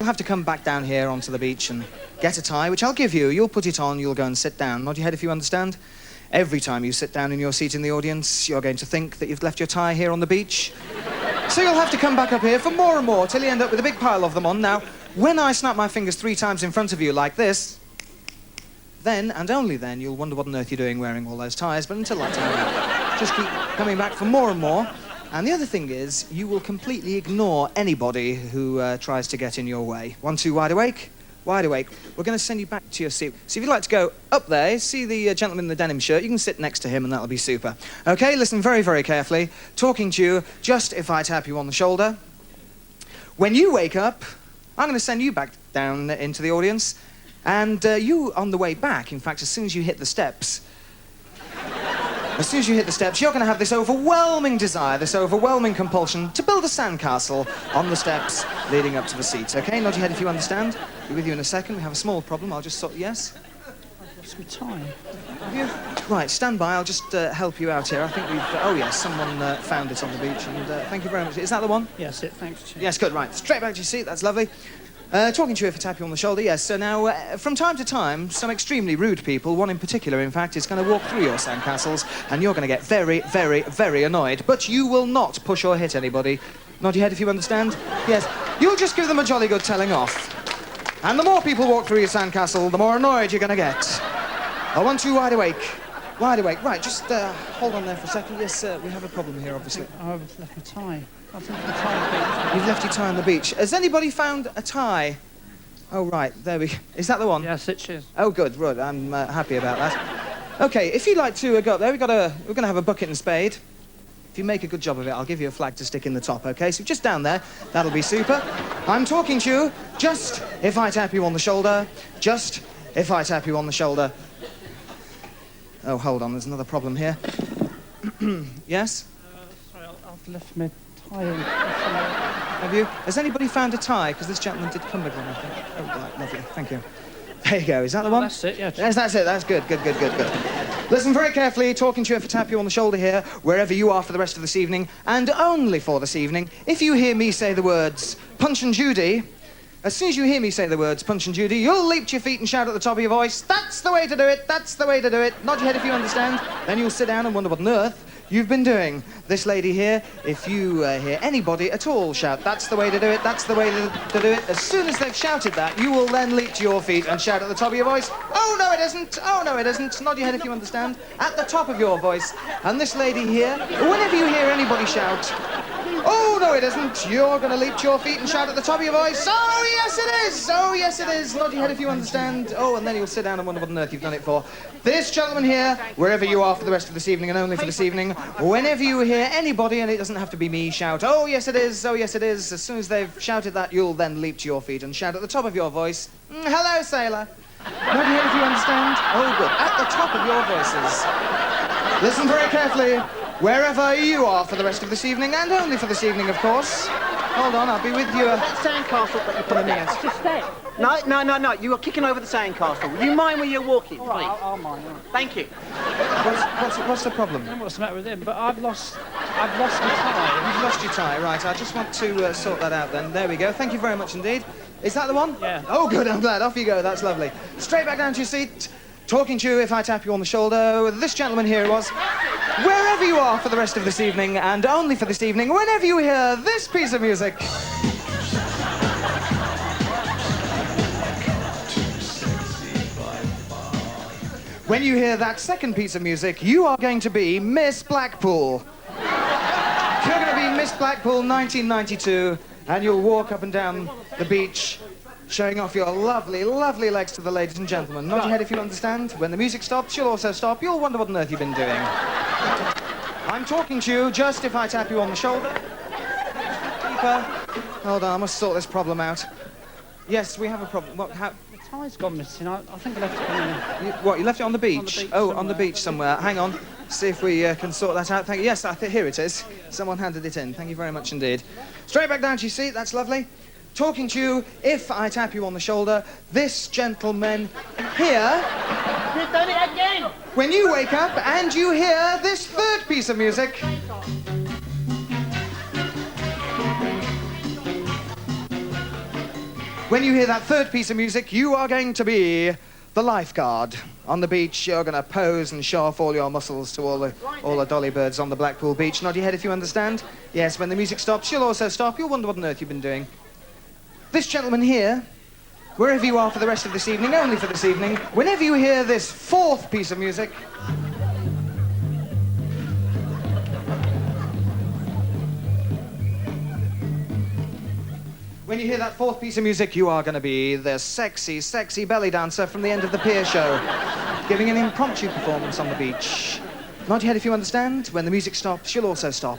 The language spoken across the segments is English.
You'll have to come back down here onto the beach and get a tie, which I'll give you. You'll put it on, you'll go and sit down. Nod your head if you understand. Every time you sit down in your seat in the audience, you're going to think that you've left your tie here on the beach. So you'll have to come back up here for more and more till you end up with a big pile of them on. Now, when I snap my fingers 3 times in front of you like this, then, and only then, you'll wonder what on earth you're doing wearing all those ties. But until that time, just keep coming back for more and more. And the other thing is, you will completely ignore anybody who tries to get in your way. 1, 2, wide awake. Wide awake. We're going to send you back to your seat. So if you'd like to go up there, see the gentleman in the denim shirt, you can sit next to him and that'll be super. OK, listen very, very carefully. Talking to you, just if I tap you on the shoulder. When you wake up, I'm going to send you back down into the audience. And you, on the way back, in fact, as soon as you hit the steps, you're going to have this overwhelming desire, this overwhelming compulsion to build a sandcastle on the steps leading up to the seats. OK, nod your head if you understand. Be with you in a second. We have a small problem. I'll just sort... Yes? I've lost my tie. Have you? Right, stand by. I'll just help you out here. I think we've... oh, yes, someone found it on the beach. And thank you very much. Is that the one? Yes, thanks, Chief. Yes, good. Right, straight back to your seat. That's lovely. Talking to you if I tap you on the shoulder, yes. So now, from time to time, some extremely rude people, one in particular, in fact, is going to walk through your sandcastles, and you're going to get very, very, very annoyed. But you will not push or hit anybody. Nod your head if you understand. Yes. You'll just give them a jolly good telling off. And the more people walk through your sandcastle, the more annoyed you're going to get. 1, 2, wide awake. Wide awake. Right, just hold on there for a second. Yes, we have a problem here, obviously. I've left my tie. I've left my tie on the beach. You've left your tie on the beach. Has anybody found a tie? Oh, right, there we go. Is that the one? Yes, it is. Oh, good, good. I'm happy about that. OK, if you'd like to go up there, we're going to have a bucket and spade. If you make a good job of it, I'll give you a flag to stick in the top, OK? So just down there, that'll be super. I'm talking to you, just if I tap you on the shoulder, just if I tap you on the shoulder. Oh, hold on, there's another problem here. Yes? Sorry, I've left my tie on. Have you? Has anybody found a tie? Because this gentleman did come with one, I think. Oh, right, lovely, thank you. There you go, is that the one? That's it, yeah. Yes, that's it, that's good, good, good, good, good. Listen very carefully, talking to you if I tap you on the shoulder here, wherever you are for the rest of this evening, and only for this evening, if you hear me say the words, Punch and Judy, as soon as you hear me say the words, Punch and Judy, you'll leap to your feet and shout at the top of your voice, that's the way to do it, that's the way to do it. Nod your head if you understand. Then you'll sit down and wonder what on earth you've been doing. This lady here, if you hear anybody at all shout, that's the way to do it, that's the way to do it, as soon as they've shouted that, you will then leap to your feet and shout at the top of your voice, oh no it isn't, oh no it isn't. Nod your head if you understand. At the top of your voice. And this lady here, whenever you hear anybody shout, oh no it isn't, you're going to leap to your feet and shout at the top of your voice, oh yes it is, oh yes it is. Nod your head if you understand. Oh, and then you'll sit down and wonder what on earth you've done it for. This gentleman here, wherever you are for the rest of this evening and only for this evening, whenever you hear anybody, and it doesn't have to be me, shout, oh yes it is, oh yes it is. As soon as they've shouted that, you'll then leap to your feet and shout at the top of your voice, hello sailor. Nod your head if you understand. Oh good, at the top of your voices. Listen very carefully, wherever you are for the rest of this evening, and only for this evening, of course. Hold on, I'll be with you. That sandcastle that you're putting in. It's a step. No. You are kicking over the sandcastle. Will you mind where you're walking, please? Right, I'll mind. Right. Thank you. What's the problem? I don't know what's the matter with him, but I've lost my tie. You've lost your tie, right. I just want to sort that out then. There we go. Thank you very much indeed. Is that the one? Yeah. Oh, good, I'm glad. Off you go. That's lovely. Straight back down to your seat. Talking to you if I tap you on the shoulder. This gentleman here was. Wherever you are for the rest of this evening, and only for this evening, whenever you hear this piece of music. When you hear that second piece of music, you are going to be Miss Blackpool. You're going to be Miss Blackpool 1992, and you'll walk up and down the beach, showing off your lovely, lovely legs to the ladies and gentlemen. Nod your head if you understand. When the music stops, you'll also stop. You'll wonder what on earth you've been doing. I'm talking to you just if I tap you on the shoulder. Keeper. Hold on, I must sort this problem out. Yes, we have a problem. What, how? The tie's gone missing. I think I left it on the... What, you left it on the beach? On the beach somewhere. Hang on. See if we can sort that out. Thank you. Yes, here it is. Someone handed it in. Thank you very much indeed. Straight back down to your seat. That's lovely. Talking to you, if I tap you on the shoulder, this gentleman here... You've done it again! When you wake up and you hear this third piece of music... When you hear that third piece of music, you are going to be the lifeguard. On the beach, you're going to pose and show off all your muscles to all the dolly birds on the Blackpool beach. Nod your head if you understand. Yes, when the music stops, you'll also stop. You'll wonder what on earth you've been doing. This gentleman here, wherever you are for the rest of this evening, only for this evening, whenever you hear this fourth piece of music, when you hear that fourth piece of music, you are going to be the sexy, sexy belly dancer from the end of the pier show, giving an impromptu performance on the beach. Nod your head if you understand. When the music stops, you'll also stop.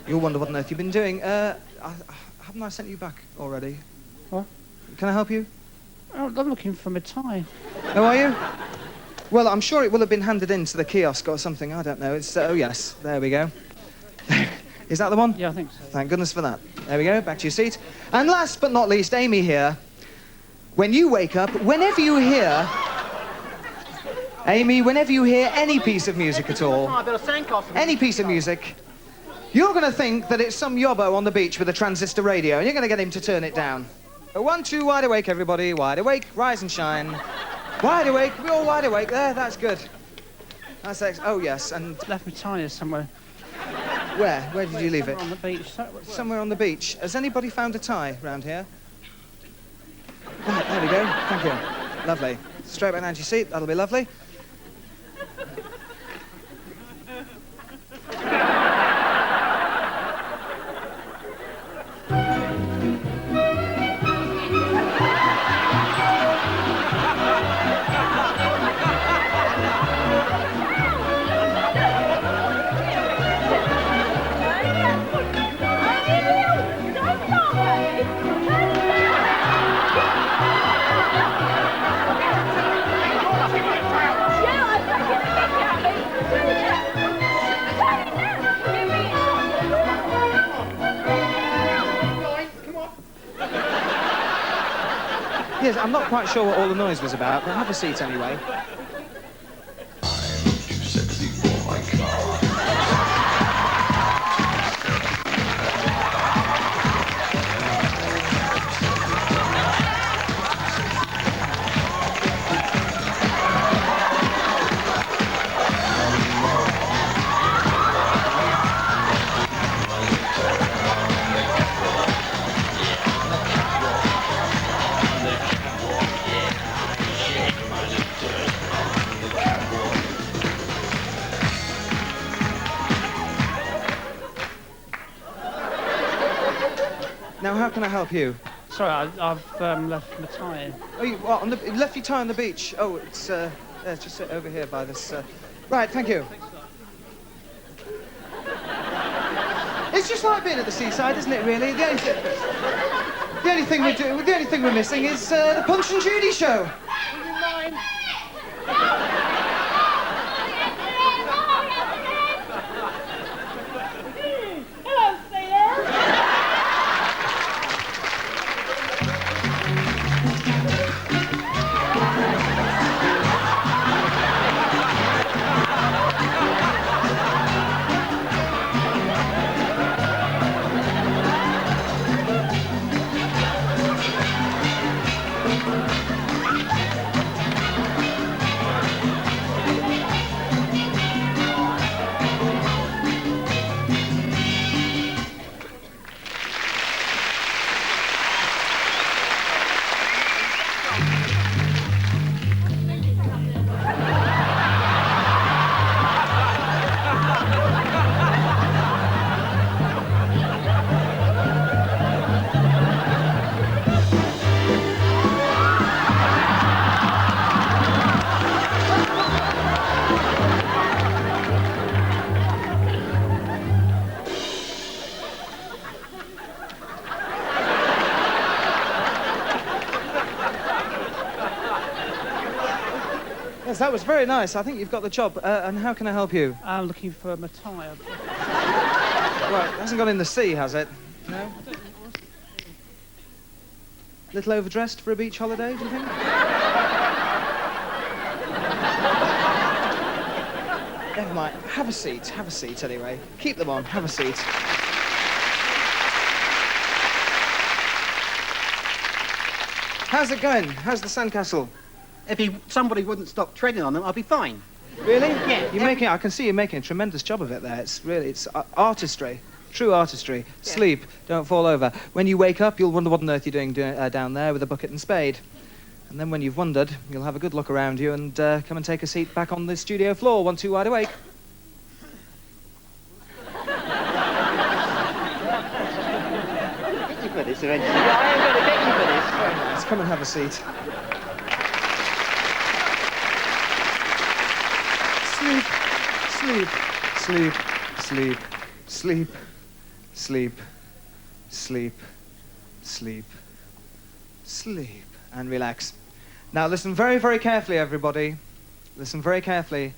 You'll wonder what on earth you've been doing. Haven't I sent you back already? What? Can I help you? Oh, I'm looking for my tie. How are you? Well, I'm sure it will have been handed in to the kiosk or something. I don't know. It's oh yes, there we go. Is that the one? Yeah, I think so. Thank goodness for that. There we go, back to your seat. And last but not least, Amy here. When you wake up, whenever you hear... Amy, whenever you hear any piece of music at all, any piece of music, you're going to think that it's some yobbo on the beach with a transistor radio, and you're going to get him to turn it down. 1, 2, wide awake, everybody. Wide awake, rise and shine. Wide awake, we're all wide awake. There, that's good. That's oh, yes, and... Left my tie here somewhere. Where? Where did you leave it? On the beach. Somewhere on the beach. Has anybody found a tie round here? Right, there we go. Thank you. Lovely. Straight back down to your seat. That'll be lovely. Yes, I'm not quite sure what all the noise was about, but have a seat anyway. I'm too sexy for my car. Now, how can I help you? Sorry, I've left my tie in. Oh, you left your tie on the beach. Oh, it's just over here by this. Right, thank you. It's just like being at the seaside, isn't it? Really, the only thing we're missing is the Punch and Judy show. Would you mind? Hello, sailor. Yes, that was very nice. I think you've got the job. And how can I help you? I'm looking for my tie. Right, it hasn't gone in the sea, has it? No? Little overdressed for a beach holiday, do you think? Never mind. Have a seat anyway. Keep them on, have a seat. How's it going? How's the sandcastle? If somebody wouldn't stop treading on them, I'd be fine. Really? Yeah. You're making. I can see you're making a tremendous job of it there. It's artistry, true artistry. Yeah. Sleep, don't fall over. When you wake up, you'll wonder what on earth you're doing down there with a bucket and spade. And then when you've wondered, you'll have a good look around you and come and take a seat back on the studio floor, 1, 2, wide awake. Get you for this eventually. Yeah, I am going to get you for this. Very nice. Come and have a seat. Sleep, sleep, sleep, sleep, sleep, sleep, sleep, sleep, sleep, and relax. Now listen very, very carefully, everybody. Listen very carefully.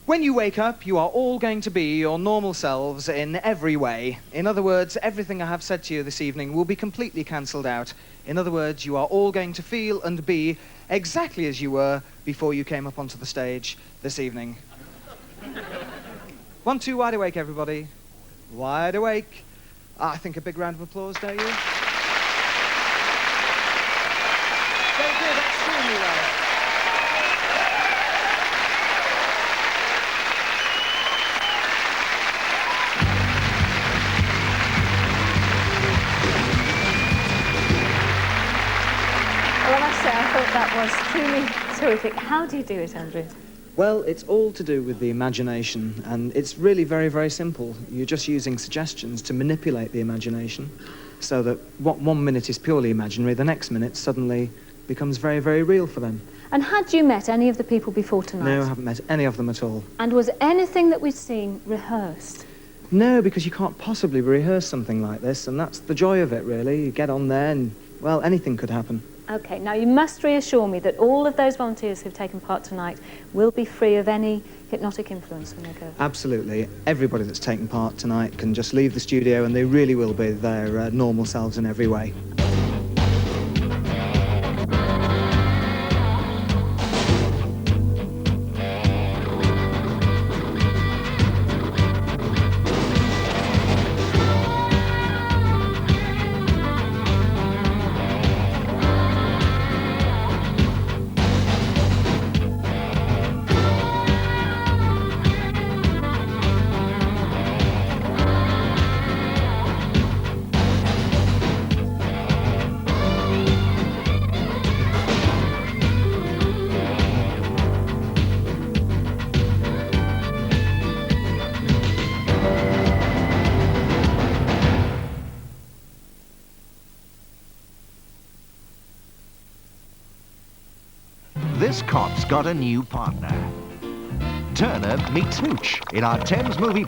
When you wake up, you are all going to be your normal selves in every way. In other words, everything I have said to you this evening will be completely cancelled out. In other words, you are all going to feel and be exactly as you were before you came up onto the stage this evening. 1, 2, wide awake, everybody. Wide awake. I think a big round of applause, don't you? They did extremely well. Well, I must say, I thought that was truly terrific. How do you do it, Andrew? Well, it's all to do with the imagination, and it's really very, very simple. You're just using suggestions to manipulate the imagination so that what 1 minute is purely imaginary, the next minute suddenly becomes very, very real for them. And had you met any of the people before tonight? No, I haven't met any of them at all. And was anything that we've seen rehearsed? No, because you can't possibly rehearse something like this, and that's the joy of it, really. You get on there and, well, anything could happen. OK, now you must reassure me that all of those volunteers who've taken part tonight will be free of any hypnotic influence when they go. Absolutely. Everybody that's taken part tonight can just leave the studio and they really will be their normal selves in every way. This cop's got a new partner. Turner meets Hooch in our Thames movie...